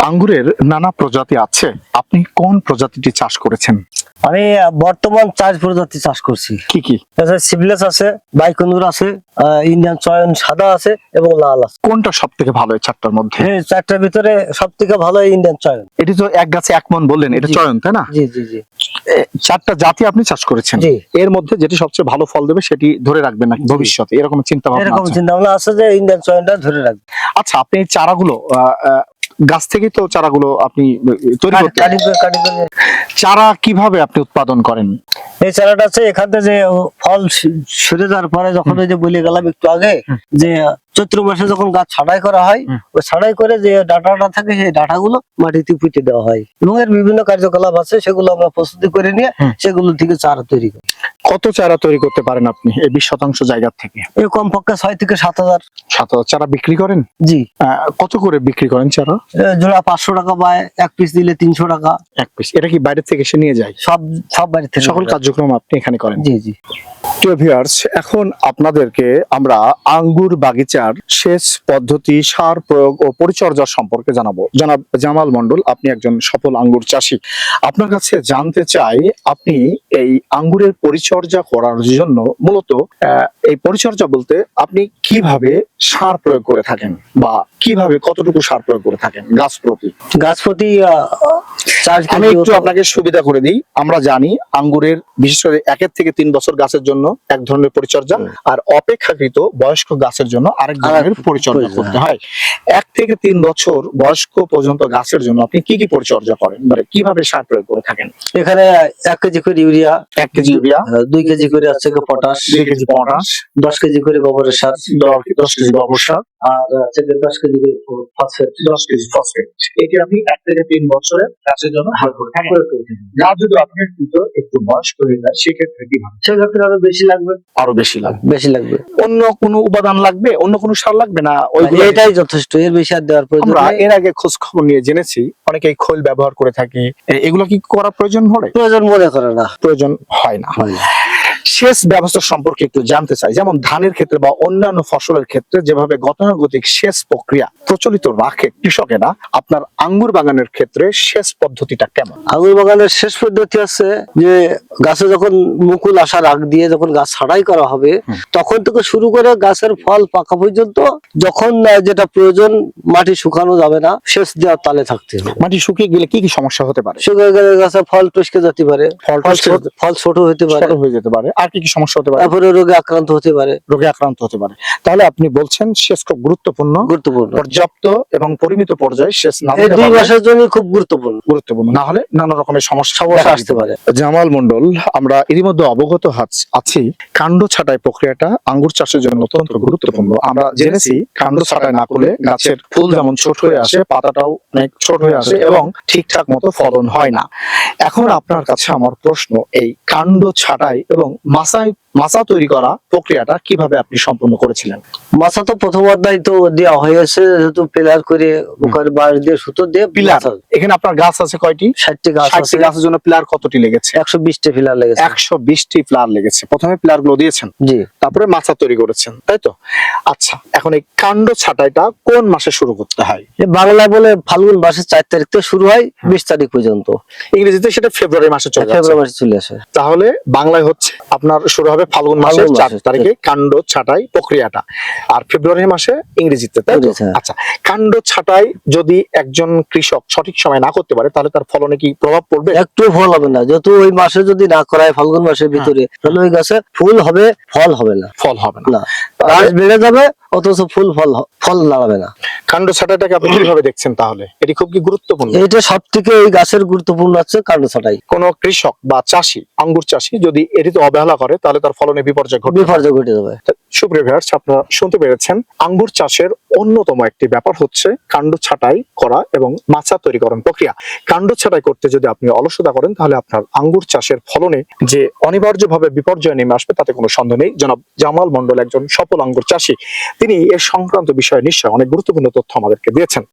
আঙ্গুরের নানা প্রজাতি আছে, আপনি কোন প্রজাতিটি চাষ করেছেন? আমি বর্তমান 4 প্রজাতি চাষ করছি। কি কি? সিবলেস আছে, বাইকনুর আছে, ইন্ডিয়ান চয়ন সাদা আছে এবং লাল আছে। কোনটা সব থেকে ভালো এই চারটার মধ্যে? এই 4টার ভিতরে সব থেকে ভালো ইন্ডিয়ান চয়ন। এটি তো এক গাছে এক মন বললেন, এটা জি। চয়ন তাই না? জি জি জি। 4টা জাতি আপনি চাষ করেছেন, জি। এর মধ্যে যেটি সবচেয়ে ভালো ফল দেবে সেটি ধরে রাখবেন নাকি ভবিষ্যতে, এরকম চিন্তা ভাবনা এরকম আছে? চিন্তা ভাবনা আছে যে ইন্ডিয়ান চয়নটা ধরে রাখবে। আচ্ছা, আপনি এই চারাগুলো গাছ থেকেই তো চারাগুলো আপনি তৈরি করতে, কাটিং করে চারা কিভাবে আপনি উৎপাদন করেন? এই চারাটা আছে এখান থেকে যে ফল সরে যাওয়ার পরে যখন ওই যে বলে গেলাম একটু আগে যে চৈত্র মাসে যখন গাছ ছাঁটাই করা হয়, ওই ছাঁটাই করে যে ডাঁটাটা থাকে সেই ডাঁটাগুলো মাটিতে পুঁতে দেওয়া হয় এবং এর বিভিন্ন কার্যকলাপ আছে, সেগুলো আমরা প্রস্তুতি করে নিয়ে সেগুলো থেকে চারা তৈরি করি। কত চারা তৈরি করতে পারেন আপনি এই 20% জায়গা থেকে? এই কমপক্ষে 6 থেকে 7,000। 7,000 চারা বিক্রি করেন? জি। কত করে বিক্রি করেন চারা? জোড়া 500 টাকা বা এক পিস দিলে 300 টাকা। এক পিস? এটা কি বাইরে থেকে এসে নিয়ে যায়? সব বাড়ি থেকে সকল কার্যক্রম আপনি এখানে করেন? জি জি। প্রিয় ভিউয়ার্স, এখন আপনাদেরকে আমরা আঙ্গুর বাগিচার সেচ পদ্ধতি, সার প্রয়োগ ও পরিচর্যা সম্পর্কে জানাবো। জনাব জামাল মন্ডল, আপনি একজন সফল আঙ্গুর চাষী। আপনার কাছে জানতে চাই, আপনি এই আঙ্গুরের পরিচর্যা করার জন্য মূলত এই পরিচর্যা বলতে আপনি কিভাবে সার প্রয়োগ করে থাকেন বা কিভাবে কতটুকু সার প্রয়োগ করে থাকেন গাছ প্রতি? গাছ প্রতি 4 আমি কেজি একটু আপনাকে সুবিধা করে দিই। আমরা জানি আঙ্গুরের বিশেষ করে 1 থেকে 3 বছর গাছের জন্য এক ধরনের পরিচর্যা, আর অপেক্ষাকৃত বয়স্ক গাছের জন্য আরেক ধরনের পরিচর্যা করতে হয়। 1 থেকে 3 বছর বয়স্ক পর্যন্ত গাছের জন্য আপনি কি কি পরিচর্যা করেন, মানে কিভাবে সার প্রয়োগ করে থাকেন? এখানে 1 কেজি করে ইউরিয়া, 1 কেজি ইউরিয়া, 2 কেজি করে আছে পটাশ, 2 কেজি পটাশ, 10 কেজি করে গোবরের সার, 10 কেজি গোবর সার, আর আছে 10 কেজি করে ফসফেট। 10 KG phosphate. এটি আপনি 1 থেকে 3 বছরের গাছের জন্য প্রয়োগ করে থাকেন। গাছ যদি আপনার একটু বয়স্ক হয়ে যায় সেক্ষেত্রে কি হবে? সেক্ষেত্রে আরো বেশি লাগবে। আরো বেশি লাগবে? বেশি লাগবে। অন্য কোনো উপাদান লাগবে, অন্য কোনো সার লাগবে না? এটাই যথেষ্ট, এর বেশি আর দেওয়ার প্রয়োজন আমরা নেই। এর আগে খোঁজ খবর নিয়ে জেনেছি অনেকেই খৈল ব্যবহার করে থাকে, এগুলো কি করার প্রয়োজন পড়ে? প্রয়োজন মনে করে না। প্রয়োজন হয় না। সেচ ব্যবস্থা সম্পর্কে একটু জানতে চাই। যেমন ধানের ক্ষেত্রে বা অন্যান্য ফসলের ক্ষেত্রে যেভাবে গতানুগতিক সেচ প্রক্রিয়া প্রচলিত রাখে কৃষকেরা, আপনার আঙ্গুর বাগানের ক্ষেত্রে সেচ পদ্ধতিটা কেমন? আঙ্গুর বাগানের শেষ পদ্ধতি আছে যে গাছে যখন মুকুল আসার আগ দিয়ে যখন গাছ ছাঁটাই করা হবে তখন থেকে শুরু করে গাছের ফল পাকা পর্যন্ত যখন যেটা প্রয়োজন, মাটি শুকানো যাবে না, সেচ দেওয়ার তালে থাকতে হবে। মাটি শুকিয়ে গেলে কি কি সমস্যা হতে পারে? শুকিয়ে গেলে গাছের ফল টসকে যেতে পারে, ফল ছোট হতে পারে, ছোট হয়ে যেতে পারে। আর কি কি সমস্যা হতে পারে? তারপরে রোগে আক্রান্ত হতে পারে। রোগে আক্রান্ত হতে পারে। তাহলে আপনি বলছেন সেচ খুব গুরুত্বপূর্ণ, পর্যাপ্ত এবং পরিমিত পর্যায়ে সেচ না এই 2 মাসের জন্য খুব গুরুত্বপূর্ণ, না হলে নানা রকমের সমস্যা আসতে পারে। জামাল মন্ডল, আমরা এর মধ্যে অবগত আছি কাণ্ড ছাঁটাই প্রক্রিয়াটা আঙ্গুর চাষের জন্য অত্যন্ত গুরুত্বপূর্ণ। আমরা জেনেছি কাণ্ড ছাঁটাই না করলে গাছের ফুল যেমন ছোট হয়ে আসে, পাতাটাও অনেক ছোট হয়ে আসে এবং ঠিকঠাক মতো ফলন হয় না। এখন আপনার কাছে আমার প্রশ্ন, এই কাণ্ড ছাঁটাই এবং মাচা তৈরি করা প্রক্রিয়াটা কিভাবে আপনি সম্পন্ন করেছিলেন? মাছা তো প্রথম অধ্যায় তো দেওয়া হয়েছে, যেহেতু পিলার করে বাঁশ দিয়ে সুতো দিয়ে পিলার। এখানে আপনার গাছ আছে কয়টি? 60টি গাছ আছে। 60টি গাছের জন্য পিলার কতটি লেগেছে? 120টি পিলার লেগেছে। 120টি পিলার লেগেছে। প্রথমে পিলার গুলো দিয়েছেন, জি, তারপরে মাচা তৈরি করেছেন, তাই তো? আচ্ছা, এখন এই কাণ্ড ছাঁটাইটা কোন মাসে শুরু করতে হয়? বাংলায় বলে ফাল্গুন মাসের 4 তারিখ থেকে শুরু হয় 20 তারিখ পর্যন্ত। ইংরেজিতে সেটা ফেব্রুয়ারি মাসে চলে যাচ্ছে। ফেব্রুয়ারি মাসে চলে আসে। তাহলে বাংলায় হচ্ছে আপনার শুরু হবে ফাল্গুন মাসের 4 তারিখে কাণ্ড ছাঁটাই প্রক্রিয়াটা, আর ফেব্রুয়ারি মাসে ইংরেজিতে, তাই তো? আচ্ছা, কাণ্ড ছাঁটাই যদি একজন কৃষক সঠিক সময় না করতে পারে তাহলে তার ফলনে কি প্রভাব পড়বে? একটু ফল হবে না, যেহেতু ওই মাসে যদি না করায় ফাল্গুন মাসের ভিতরে, তাহলে ওই গাছে ফুল হবে, ফল হবে না। ফল হবে না, গাছ বেড়ে যাবে অথচ ফল দাঁড়াবে না। কাণ্ড ছাঁটাইটাকে আপনি কিভাবে দেখছেন তাহলে? এটি খুব কি গুরুত্বপূর্ণ? এটা সবথেকে এই গাছের গুরুত্বপূর্ণ হচ্ছে কাণ্ড ছাঁটাই। কোন কৃষক বা চাষী, আঙ্গুর চাষী যদি এটিতে অবহেলা করে তাহলে তার ফলনে বিপর্যয় ঘটে যাবে। সুপ্রিয় ভিউয়ার্স, আপনারা শুনতে পেরেছেন, আঙ্গুর চাষের অন্যতম একটি ব্যাপার হচ্ছে কাণ্ড ছাঁটাই করা এবং মাচা তৈরিকরণ প্রক্রিয়া। কাণ্ড ছাঁটাই করতে যদি আপনি অলসতা করেন তাহলে আপনার আঙ্গুর চাষের ফলনে যে অনিবার্যভাবে বিপর্যয় নেমে আসবে তাতে কোনো সন্দেহ নেই। জনাব জামাল মন্ডল একজন সফল আঙ্গুর চাষী, তিনি এর সংক্রান্ত বিষয়ে নিশ্চয় অনেক গুরুত্বপূর্ণ তথ্য আমাদেরকে দিয়েছেন।